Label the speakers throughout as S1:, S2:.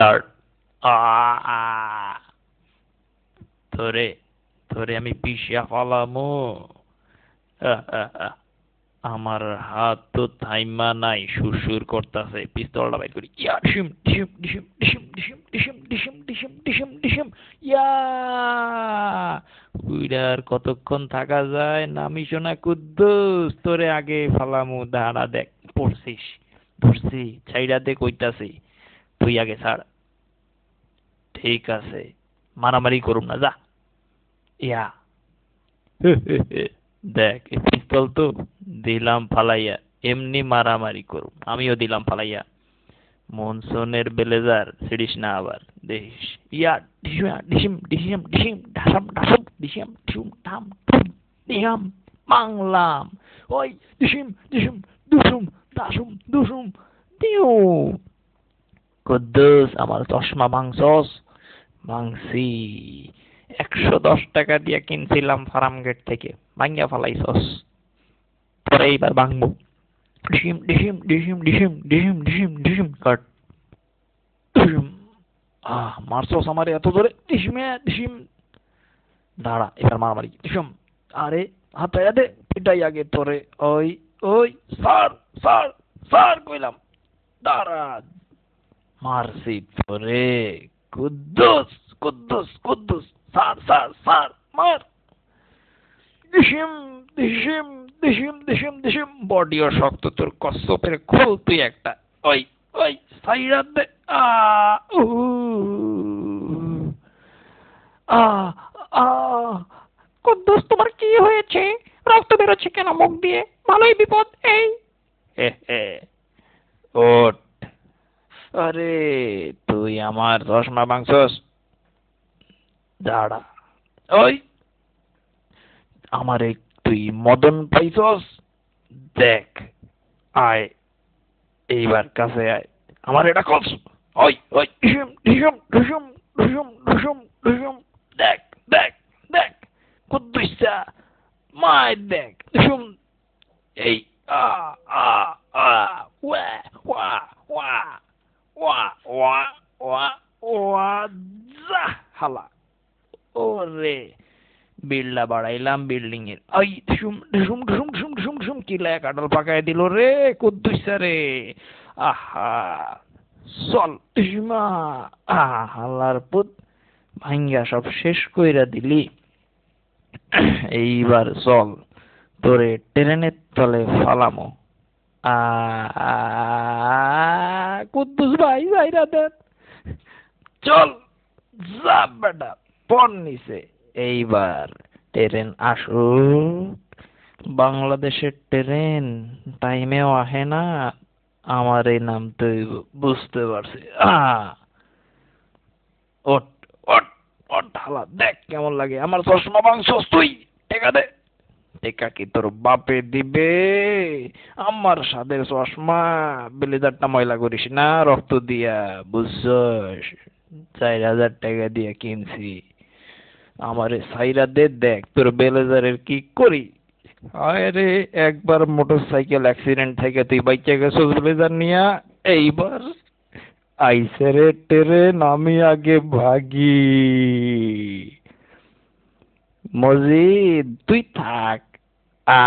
S1: Start. আ আ তোরে তোরে আমি পিষিয়া ফলামু। আমার হাত তো থাইমা নাই, সুরসুর করতেছে। পিস্তলটা বাইর করি, ইয়া ডিসিম ডিসিম ডিসিম ডিসিম ডিসিম ডিসিম ডিসিম ডিসিম ডিসিম ডিসিম, ইয়া উইডার কতক্ষণ থাকা যায়? নামিস না কুদ্দুস, তোরে আগে ফালামু। দাঁড়া দেখ, পড়ছিস, ধরছি, ছাইড়া দে কইতাছি, তুই আগে ছাড়। ঠিক আছে, মারামারি করুম না, যা। ইয়া দেখ, এই পিস্তল তো দিলাম ফালাইয়া, এমনি মারামারি করুম। আমিও দিলাম ফালাইয়া। মনসনের ব্লেজার ছিড়িস না আবার, দেখিস। ইয়া ডিসিম ডিসিম ডিসিম ডিসিম ঢাসাম ঢাসুম ডিসিম ডিসুম ঢাম ঢুম ডিহাম বাংলাম। ওই ডিসিম ডিসিম দুসুম দাসুম দুসুম দিউ। কুদ্দুস, আমার চশমা ভাঙছস? ভাঙছি। 110 টাকা দিয়ে কিনছিলাম ফার্ম গেট থেকে, ভাঙ্গা ফালাইছস। পরে এইবার ভাঙবো। ডিসিম ডিসিম ডিসিম ডিসিম ডিসিম ডিসিম ডিসিম কাট। ডিসিম। মারছস আমারে এত জোরে? ডিসিমে ডিসিম। দাঁড়া, এবার মারামারি। ডিসিম। আরে হাত ছাইড়া দে, পিটাই আগে তোরে। ওই ওই স্যার, স্যার, স্যার কইলাম। দাঁড়া, মারছি তোরে। Kuddus, Kuddus, Kuddus, sir, sir, sir, মার। ডিসিম ডিসিম ডিসিম ডিসিম ডিসিম, বডিও শক্ত তোর, কচ্ছপের খোল তুই একটা। ওই ওই সাইরা দে। আ উ আ আ কুদ্দুস, তোমার কি হয়েছে? রক্ত বেরোচ্ছে কেন মুখ দিয়ে? ভালোই বিপদ এই। হে হে, ওঠ। আরে তুই আমার চশমা ভাঙছস? দাঁড়া। ওই আমারে তুই মদন পাইছস? দেখ, আয়, এইবার কাছে আয়, আমার এটা কস। ওই ওই ঢিসুম ঢিসুম ঢুসুম ঢুসুম ঢুসুম ঢুসুম। দেখ দেখ দেখ, কুদ্দুসা, মায় দেখ, ঢুসুম। এই আ আ আ ওয়া ওয়া ওয়া ওয়া ওয়া ওয়া ওয়া যা হালা। ওরে, বিল্ডা বাড়াইলাম বিল্ডিং এর। ওই ঢুসুম ঢুসুম ঢুসুম ঢুসুম ঢুসুম ঢুসুম, কিলায় কাটল পাকায় দিল রে কুদ্দুসা রে। আহা, চল ঢুসুমা। হালার পুত, ভাঙ্গা সব শেষ কইরা দিলি। এইবার চল, তোরে ট্রেনের তলে ফালামো। আ কুদ্দুস ভাই, ভাইরা দেন। চল, যা বেটা, পর নিছে। এইবার ট্রেন আসুক। বাংলাদেশের ট্রেন টাইমেও আহে না, আমার এই নাম তুই বুঝতে পারছি। ওট ওট ওট হালা, দেখ কেমন লাগে। আমার চশমা ভাঙছস তুই, টেকা দে। টেকা কি তোর বাপে দিবে? আমার সাদের চশমা, ব্লেজারটা ময়লা করিস না রক্ত দিয়া, বুঝছস? 4,000 টাকা দিয়ে কিনছি। আমারে সাইরা দে, দেখ তোর ব্লেজারের কি করি। আরে একবার মোটরসাইকেল অ্যাক্সিডেন্ট থেকে তুই বাইচা গেছস ব্লেজার নিয়া, এইবার আইসে রে ট্রেন, আমি আগে ভাগি। মজিদ তুই থাক। আ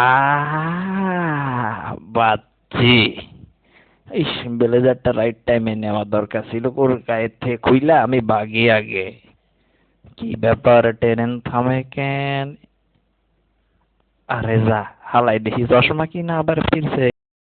S1: বাচ্চি। ইস, ব্লেজারটা রাইট টাইমে নেওয়া দরকার ছিল, ওর গায়ের থেকে খুইলা আমি ভাগি আগে। কি ব্যাপার, ট্রেন থামে কেন? আরে যা, হালাই দেখি চশমা কিনা আবার ফিরছে।